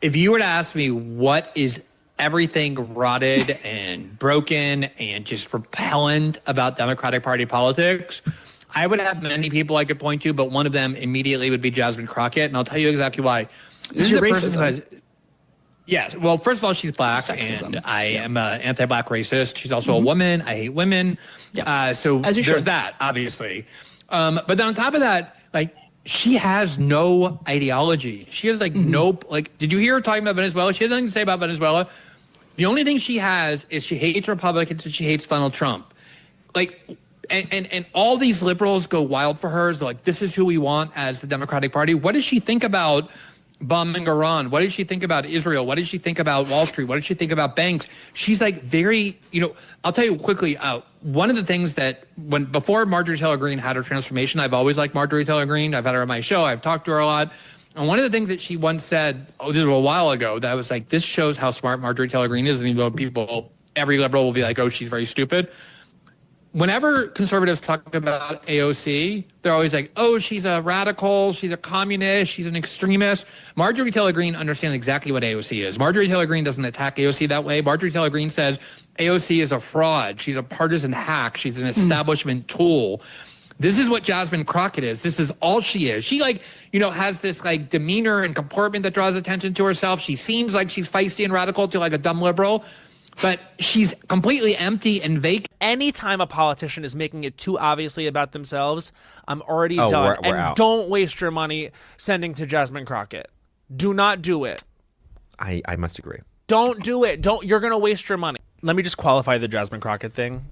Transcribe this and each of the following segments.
If you were to ask me what is everything rotted and broken and just repellent about Democratic Party politics, I would have many people I could point to, but one of them immediately would be Jasmine Crockett, and I'll tell you exactly why. This is a person who has... Yes. Well, first of all, she's black, and I am an anti-black racist. She's also a woman. I hate women. So there's that, obviously. But then on top of that, like, she has no ideology. She has no, did you hear her talking about Venezuela? She has nothing to say about Venezuela. The only thing she has is she hates Republicans and she hates Donald Trump. And all these liberals go wild for her. Like, this is who we want as the Democratic Party. What does she think about bombing Iran? What did she think about Israel? What did she think about Wall Street? What did she think about banks? She's very, I'll tell you quickly, one of the things that before Marjorie Taylor Greene had her transformation, I've always liked Marjorie Taylor Greene. I've had her on my show. I've talked to her a lot. And one of the things that she once said, this was a while ago, that was this shows how smart Marjorie Taylor Greene is. And even though every liberal will be like, oh, she's very stupid. Whenever conservatives talk about AOC, they're always like, oh, she's a radical, she's a communist, she's an extremist. Marjorie Taylor Greene understands exactly what AOC is. Marjorie Taylor Greene doesn't attack AOC that way. Marjorie Taylor Greene says AOC is a fraud. She's a partisan hack. She's an establishment tool. This is what Jasmine Crockett is. This is all she is. She has this demeanor and comportment that draws attention to herself. She seems like she's feisty and radical to a dumb liberal. But she's completely empty and vacant. Anytime a politician is making it too obviously about themselves, I'm already done. We're out. Don't waste your money sending to Jasmine Crockett. Do not do it. I must agree. Don't do it. You're going to waste your money. Let me just qualify the Jasmine Crockett thing.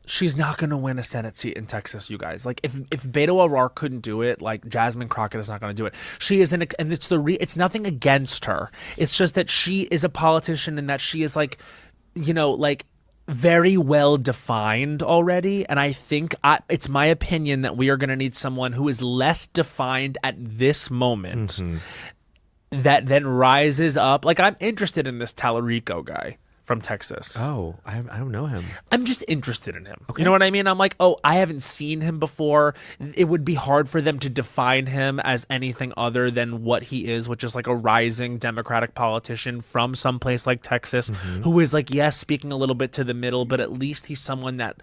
She's not going to win a Senate seat in Texas, you guys. If Beto O'Rourke couldn't do it, Jasmine Crockett is not going to do it. She is and it's nothing against her. It's just that she is a politician and that she is very well defined already. And I think it's my opinion that we are going to need someone who is less defined at this moment that then rises up. I'm interested in this Tallarico guy from Texas. Oh, I don't know him. I'm just interested in him. Okay. You know what I mean? I'm like, oh, I haven't seen him before. It would be hard for them to define him as anything other than what he is, which is a rising Democratic politician from someplace like Texas, who is yes, speaking a little bit to the middle, but at least he's someone that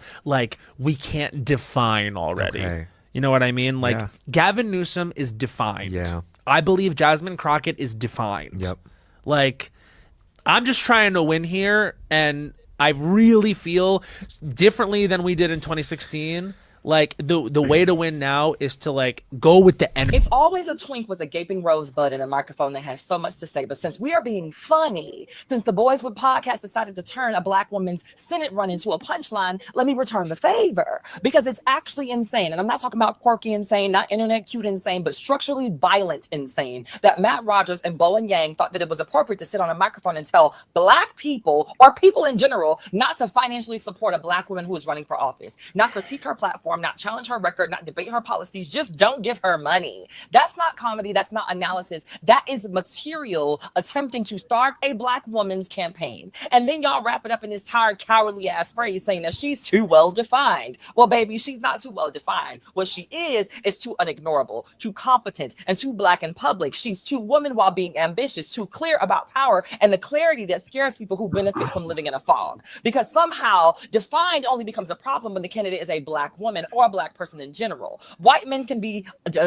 we can't define already. Okay. You know what I mean? Gavin Newsom is defined. Yeah. I believe Jasmine Crockett is defined. Yep. I'm just trying to win here, and I really feel differently than we did in 2016. The way to win now is to go with the end. It's always a twink with a gaping rosebud and a microphone that has so much to say. But since we are being funny, since the Boys with Podcast decided to turn a black woman's Senate run into a punchline, let me return the favor, because it's actually insane. And I'm not talking about quirky insane, not internet cute insane, but structurally violent insane, that Matt Rogers and Bowen Yang thought that it was appropriate to sit on a microphone and tell black people, or people in general, not to financially support a black woman who is running for office, not critique her platform, not challenge her record, not debate her policies, just don't give her money. That's not comedy. That's not analysis. That is material attempting to start a black woman's campaign. And then y'all wrap it up in this tired, cowardly ass phrase saying that she's too well defined. Well, baby, she's not too well defined. What she is too unignorable, too competent, and too black in public. She's too woman while being ambitious, too clear about power and the clarity that scares people who benefit from living in a fog. Because somehow defined only becomes a problem when the candidate is a black woman or a black person in general. White men can be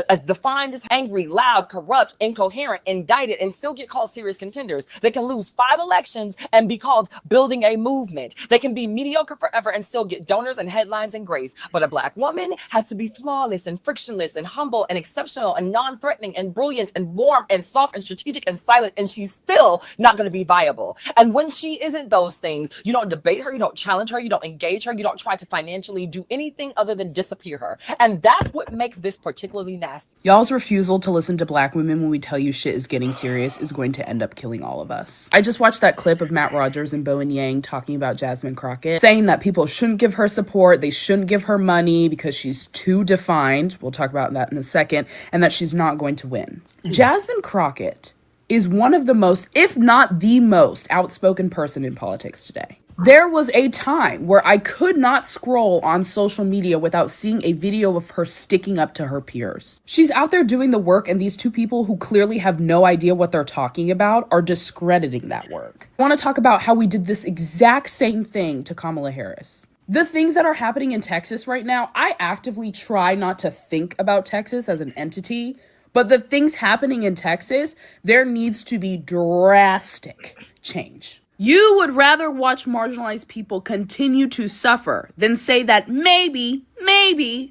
as defined as angry, loud, corrupt, incoherent, indicted, and still get called serious contenders. They can lose 5 elections and be called building a movement. They can be mediocre forever and still get donors and headlines and grace. But a black woman has to be flawless and frictionless and humble and exceptional and non-threatening and brilliant and warm and soft and strategic and silent, and she's still not going to be viable. And when she isn't those things, you don't debate her, you don't challenge her, you don't engage her, you don't try to financially do anything other than disappear her. And that's what makes this particularly nasty. Y'all's refusal to listen to black women when we tell you shit is getting serious is going to end up killing all of us. I just watched that clip of Matt Rogers and Bowen Yang talking about Jasmine Crockett, saying that people shouldn't give her support, they shouldn't give her money because she's too defined. We'll talk about that in a second. And that she's not going to win. Jasmine Crockett is one of the most, if not the most, outspoken person in politics today. There was a time where I could not scroll on social media without seeing a video of her sticking up to her peers. She's out there doing the work, and these two people who clearly have no idea what they're talking about are discrediting that work. I want to talk about how we did this exact same thing to Kamala Harris. The things that are happening in Texas right now, I actively try not to think about Texas as an entity, but the things happening in Texas, there needs to be drastic change. You would rather watch marginalized people continue to suffer than say that maybe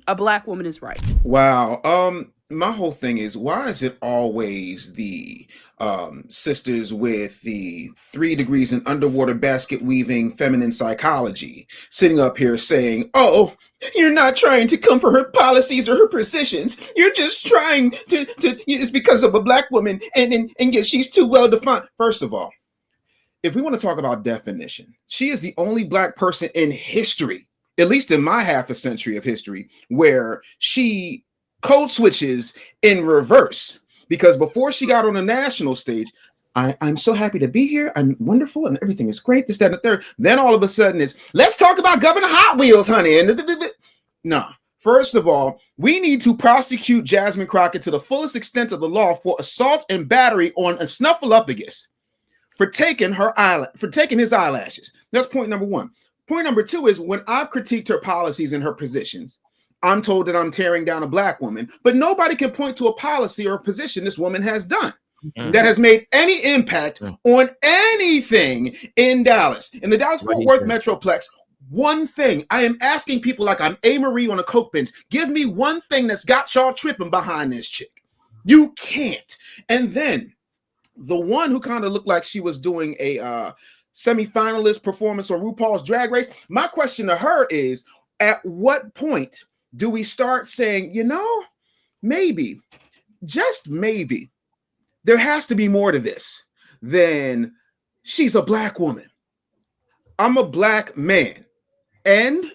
a black woman is right. Wow. My whole thing is, why is it always the sisters with the 3 degrees in underwater basket weaving feminine psychology sitting up here saying, oh, you're not trying to come for her policies or her positions. You're just trying to it's because of a black woman and yet she's too well defined. First of all, if we want to talk about definition, she is the only black person in history, at least in my half a century of history, where she code switches in reverse. Because before she got on the national stage, I'm so happy to be here. I'm wonderful and everything is great. This, that, and the third. Then all of a sudden it's, let's talk about Governor Hot Wheels, honey. And no. First of all, we need to prosecute Jasmine Crockett to the fullest extent of the law for assault and battery on a snuffleupagus, for taking his eyelashes. That's point number one. Point number two is, when I've critiqued her policies and her positions, I'm told that I'm tearing down a black woman, but nobody can point to a policy or a position this woman has done that has made any impact on anything in Dallas. In the Dallas-Fort Worth Metroplex, one thing, I am asking people like I'm A. Marie on a Coke bench, give me one thing that's got y'all tripping behind this chick. You can't. And then the one who kind of looked like she was doing a semi-finalist performance on RuPaul's Drag Race, my question to her is, at what point do we start saying, maybe, just maybe, there has to be more to this than she's a black woman. I'm a black man. And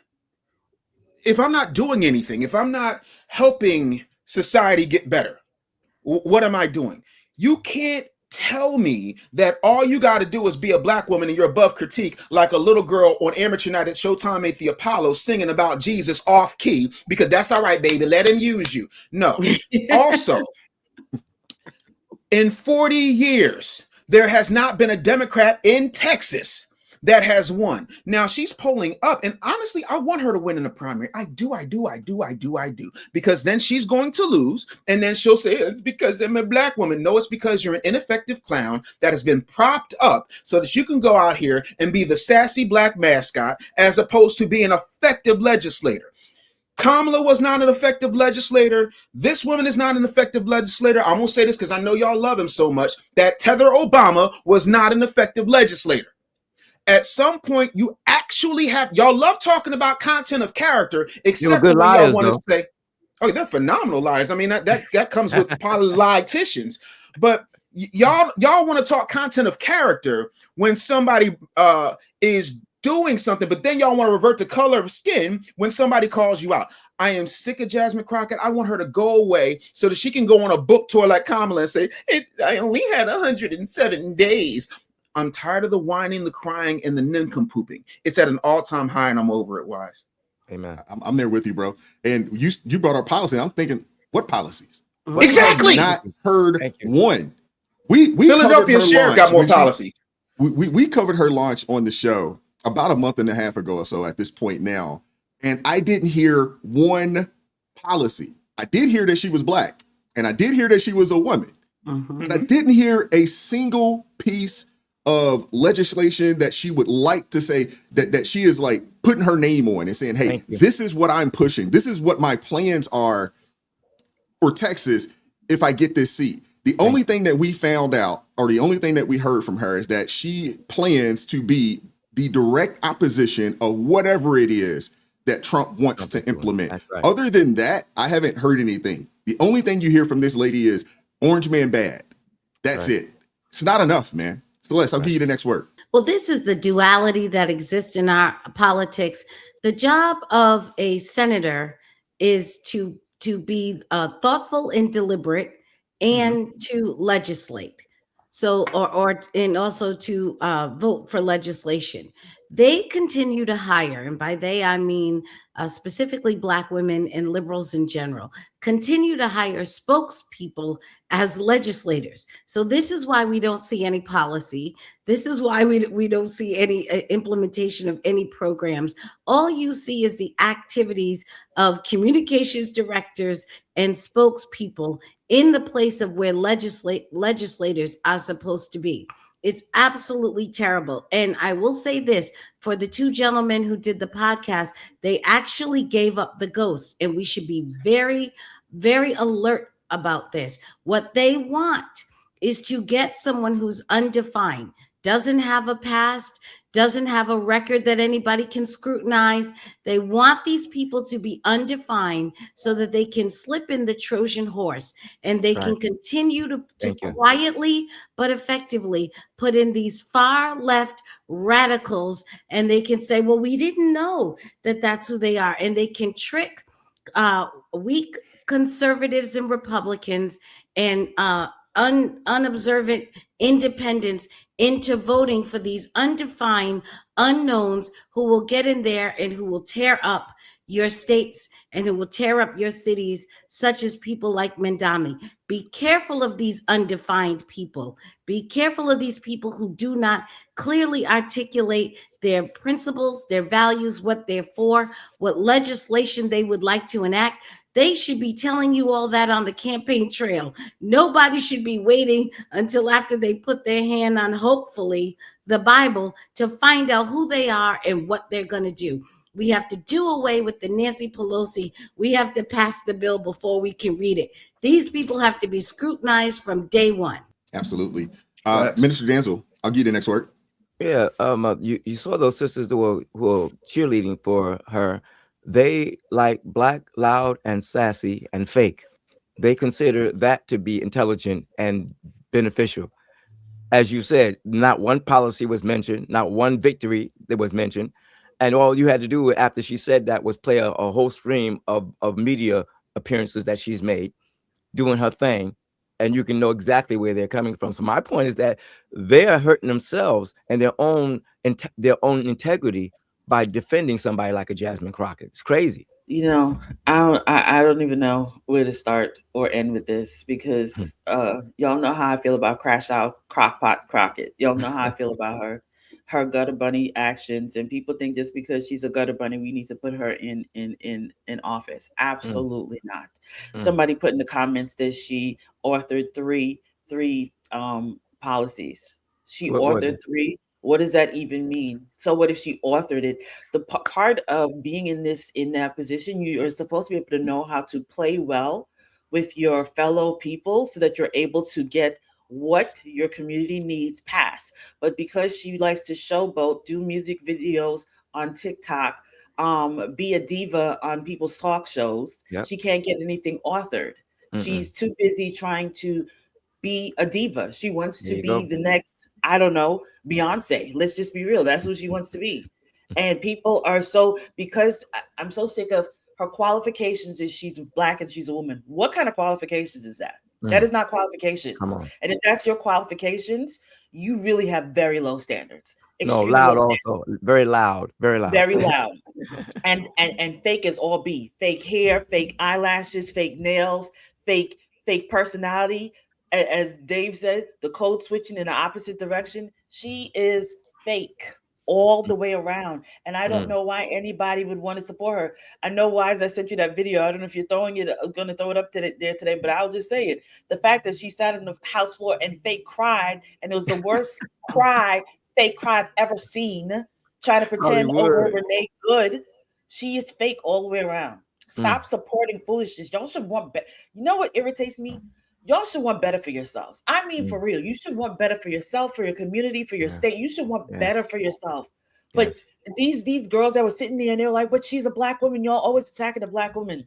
if I'm not doing anything, if I'm not helping society get better, what am I doing? You can't tell me that all you got to do is be a black woman and you're above critique, like a little girl on amateur night at Showtime at the Apollo singing about Jesus off key, because that's all right, baby, let him use you. No. Also, in 40 years, there has not been a Democrat in Texas that has won. Now she's polling up, and honestly, I want her to win in the primary. I do. Because then she's going to lose, and then she'll say, it's because I'm a black woman. No, it's because you're an ineffective clown that has been propped up so that you can go out here and be the sassy black mascot, as opposed to being an effective legislator. Kamala was not an effective legislator. This woman is not an effective legislator. I'm going to say this because I know y'all love him so much, that Tether Obama was not an effective legislator. At some point, you actually have, y'all love talking about content of character, except when y'all want to say, oh, they're phenomenal liars. I mean, that comes with politicians. But y'all want to talk content of character when somebody is doing something, but then y'all want to revert to color of skin when somebody calls you out. I am sick of Jasmine Crockett. I want her to go away so that she can go on a book tour like Kamala and say, I only had 107 days. I'm tired of the whining, the crying, and the nincompooping. It's at an all-time high, and I'm over it, Wise. Amen. I'm there with you, bro. And you brought up policy. I'm thinking, what policies? Exactly. Not heard one. We Philadelphia Sheriff got more policies. We covered her launch on the show about a month and a half ago or so at this point now, and I didn't hear one policy. I did hear that she was black, and I did hear that she was a woman, but I didn't hear a single piece of legislation that she would like to say that she is like putting her name on and saying, hey, this is what I'm pushing. This is what my plans are for Texas if I get this seat. The only thing that we found out, or the only thing that we heard from her, is that she plans to be the direct opposition of whatever it is that Trump wants to implement. Right. Other than that, I haven't heard anything. The only thing you hear from this lady is Orange Man bad. That's it. It's not enough, man. Celeste, I'll give you the next word. Well, this is the duality that exists in our politics. The job of a senator is to be thoughtful and deliberate, and to legislate. So, and also to vote for legislation. they continue to hire, and by they I mean specifically Black women and liberals in general, continue to hire spokespeople as legislators. So this is why we don't see any policy. This is why we don't see any implementation of any programs. All you see is the activities of communications directors and spokespeople in the place of where legislators are supposed to be. It's absolutely terrible. And I will say this, for the two gentlemen who did the podcast, they actually gave up the ghost, and we should be very, very alert about this. What they want is to get someone who's undefined, doesn't have a past, doesn't have a record that anybody can scrutinize. They want these people to be undefined so that they can slip in the Trojan horse, and they can continue to quietly but effectively put in these far left radicals, and they can say, well, we didn't know that that's who they are. And they can trick weak conservatives and Republicans and unobservant independents into voting for these undefined unknowns who will get in there and who will tear up your states and who will tear up your cities, such as people like Mendami. Be careful of these undefined people. Be careful of these people who do not clearly articulate their principles, their values, what they're for, what legislation they would like to enact. They should be telling you all that on the campaign trail. Nobody should be waiting until after they put their hand on, hopefully, the Bible to find out who they are and what they're going to do. We have to do away with the Nancy Pelosi. We have to pass the bill before we can read it. These people have to be scrutinized from day one. Absolutely. Minister Danzel, I'll give you the next word. Yeah, you saw those sisters who were cheerleading for her. They like black, loud, and sassy and fake. They consider that to be intelligent and beneficial. As you said, not one policy was mentioned, not one victory that was mentioned. And all you had to do after she said that was play a whole stream of media appearances that she's made, doing her thing. And you can know exactly where they're coming from. So my point is that they are hurting themselves and their own integrity by defending somebody like a Jasmine Crockett. It's crazy. You know, I don't even know where to start or end with this, because y'all know how I feel about Crash Out Crockpot Crockett. Y'all know how I feel about her gutter bunny actions, and people think just because she's a gutter bunny we need to put her in office. Absolutely not. Somebody put in the comments that she authored three policies. She authored three. What does that even mean? So what if she authored it? The part of being in that position, you are supposed to be able to know how to play well with your fellow people so that you're able to get what your community needs passed. But because she likes to showboat, do music videos on TikTok, be a diva on people's talk shows, she can't get anything authored. She's too busy trying to be a diva. She wants to be the next, I don't know, Beyonce. Let's just be real. That's what she wants to be. And people are because I'm so sick of her qualifications is she's black and she's a woman. What kind of qualifications is that? That is not qualifications. And if that's your qualifications, you really have very low standards. No, loud also. Very loud. Very loud. Very loud. And fake as all be. Fake hair, fake eyelashes, fake nails, fake personality. As Dave said, the code switching in the opposite direction. She is fake all the way around. And I don't know why anybody would want to support her. I know why, as I sent you that video. I don't know if you're going to throw it up there today, but I'll just say it. The fact that she sat on the house floor and fake cried, and it was the worst fake cry I've ever seen, trying to pretend over Renee Good. She is fake all the way around. Stop supporting foolishness. Y'all should want better. You know what irritates me? Y'all should want better for yourselves. I mean, for real, you should want better for yourself, for your community, for your state. You should want better for yourself. But these girls that were sitting there and they were like, but she's a black woman. Y'all always attacking a black woman.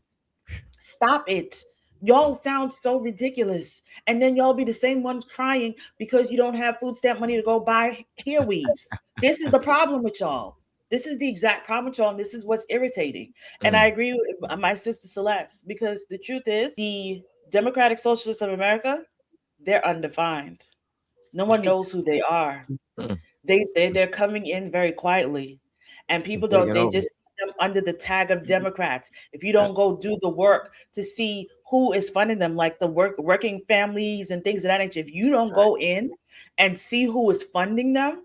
Stop it. Y'all sound so ridiculous. And then y'all be the same ones crying because you don't have food stamp money to go buy hair weaves. This is the problem with y'all. This is the exact problem with y'all. And this is what's irritating. And I agree with my sister Celeste, because the truth is the Democratic Socialists of America, they're undefined. No one knows who they are. They're coming in very quietly, and people don't. They just see them under the tag of Democrats. If you don't go do the work to see who is funding them, like the working families and things of that nature, if you don't go in and see who is funding them,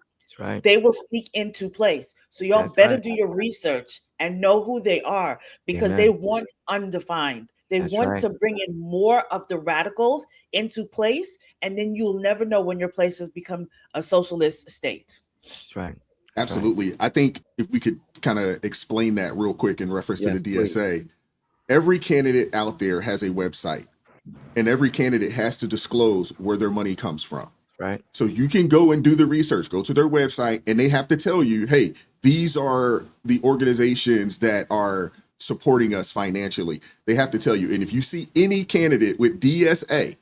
they will sneak into place. So y'all better do your research and know who they are, because they want undefined. They want to bring in more of the radicals into place, and then you'll never know when your place has become a socialist state. That's right. Absolutely. I think if we could kind of explain that real quick in reference to the DSA, please. Every candidate out there has a website, and every candidate has to disclose where their money comes from. Right. So you can go and do the research, go to their website, and they have to tell you, hey, these are the organizations that are supporting us financially. They have to tell you. And if you see any candidate with DSA,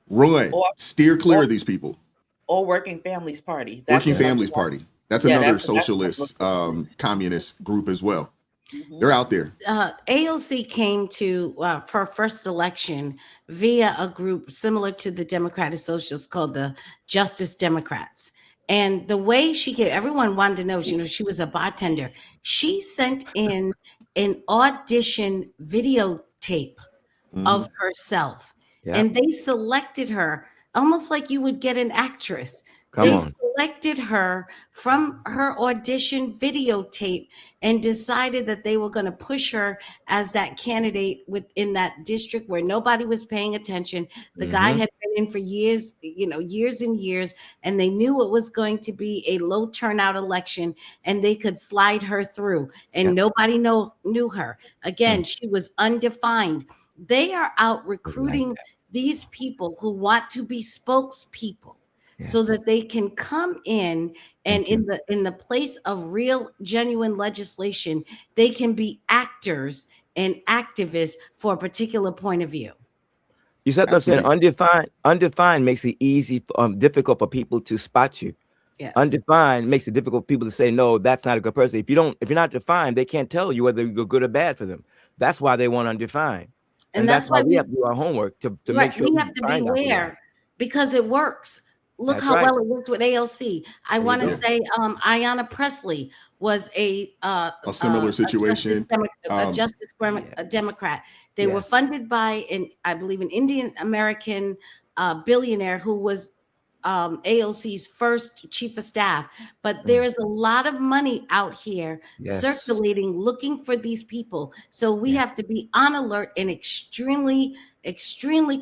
run, steer clear of these people. Or Working Families Party. Working Families Party. That's another socialist, communist group as well. Mm-hmm. They're out there. AOC came to her first election via a group similar to the Democratic Socialists called the Justice Democrats. And the way she came, everyone wanted to know, she was a bartender. She sent in an audition videotape of herself. Yeah. And they selected her almost like you would get an actress. They selected her from her audition videotape and decided that they were going to push her as that candidate within that district where nobody was paying attention. The guy had been in for years, years and years, and they knew it was going to be a low turnout election and they could slide her through, and nobody knew her. Again, she was undefined. They are out recruiting these people who want to be spokespeople. Yes. So that they can come in and in the place of real, genuine legislation, they can be actors and activists for a particular point of view. You said that undefined makes it difficult for people to spot you. Yes. Undefined makes it difficult for people to say, no, that's not a good person. If you're not defined, they can't tell you whether you're good or bad for them. That's why they want undefined. And that's why we have to do our homework to make sure we have to beware, because it works. Look how well it worked with AOC. I want to say Ayanna Pressley was a similar situation. A Justice Democrat. They were funded by, I believe, an Indian American billionaire who was AOC's first chief of staff. But there is a lot of money out here circulating, looking for these people. So we have to be on alert and extremely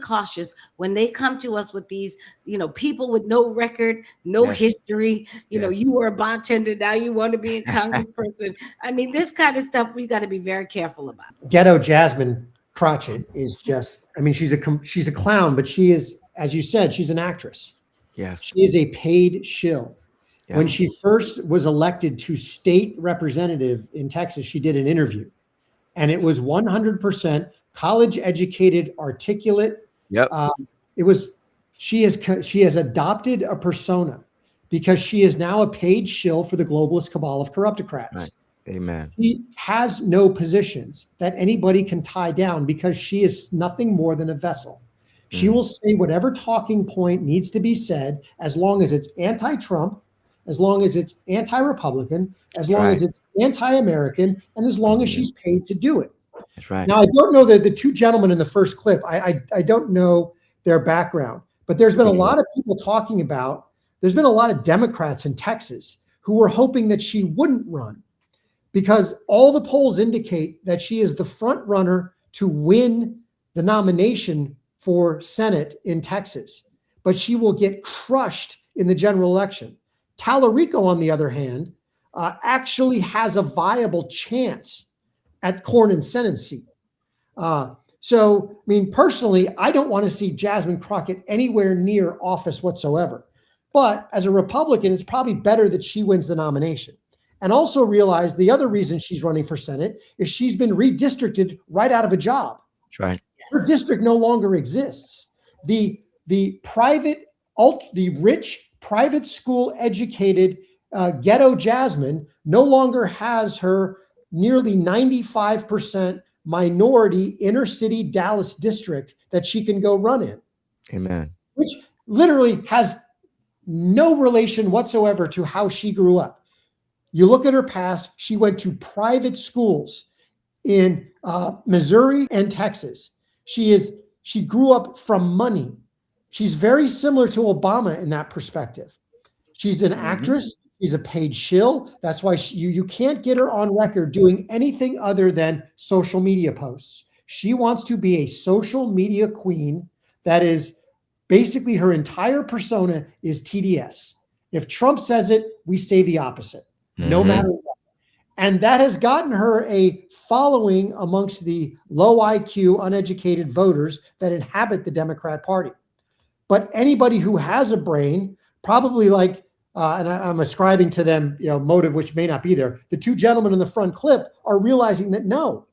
cautious when they come to us with these, people with no record, no history. You were a bartender, now you want to be a congressperson. I mean, this kind of stuff we got to be very careful about. Ghetto Jasmine Crockett is just, she's a clown, but she is, as you said, she's an actress. Yes. She is a paid shill. Yeah. When she first was elected to state representative in Texas, she did an interview, and it was 100% college educated, articulate. Yep. She has adopted a persona because she is now a paid shill for the globalist cabal of corruptocrats. Right. Amen. She has no positions that anybody can tie down because she is nothing more than a vessel. She will say whatever talking point needs to be said, as long as it's anti-Trump, as long as it's anti-Republican, as long as it's anti-American, and as long as she's paid to do it. That's right. Now, I don't know the two gentlemen in the first clip. I don't know their background, but there's been a lot of people talking about, there's been a lot of Democrats in Texas who were hoping that she wouldn't run because all the polls indicate that she is the front runner to win the nomination for Senate in Texas, but she will get crushed in the general election. Tallarico, on the other hand, actually has a viable chance at Cornyn Senate seat. Personally, I don't want to see Jasmine Crockett anywhere near office whatsoever. But as a Republican, it's probably better that she wins the nomination. And also realize the other reason she's running for Senate is she's been redistricted right out of a job. That's right. Her district no longer exists. The rich, private school educated Ghetto Jasmine no longer has her nearly 95% minority inner city Dallas district that she can go run in. Amen. Which literally has no relation whatsoever to how she grew up. You look at her past, she went to private schools in Missouri and Texas. She grew up from money. She's very similar to Obama in that perspective. She's an actress. She's a paid shill. That's why you can't get her on record doing anything other than social media posts. She wants to be a social media queen. That is basically her entire persona is TDS. If Trump says it, we say the opposite, no matter what. And that has gotten her a following amongst the low IQ, uneducated voters that inhabit the Democrat Party. But anybody who has a brain, probably like, and I'm ascribing to them, motive which may not be there. The two gentlemen in the front clip are realizing that no,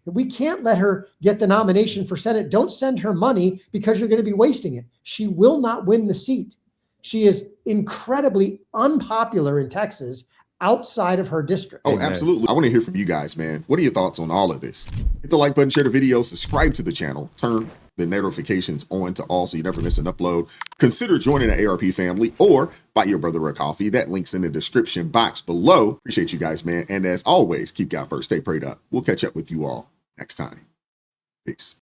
we can't let her get the nomination for Senate. Don't send her money because you're going to be wasting it. She will not win the seat. She is incredibly unpopular in Texas outside of her district. Oh, absolutely. I want to hear from you guys, man. What are your thoughts on all of this? Hit the like button, share the video, subscribe to the channel, turn the notifications on to all so you never miss an upload. Consider joining the ARP family or buy your brother a coffee. That link's in the description box below. Appreciate you guys, man. And as always, keep God first, stay prayed up. We'll catch up with you all next time. Peace.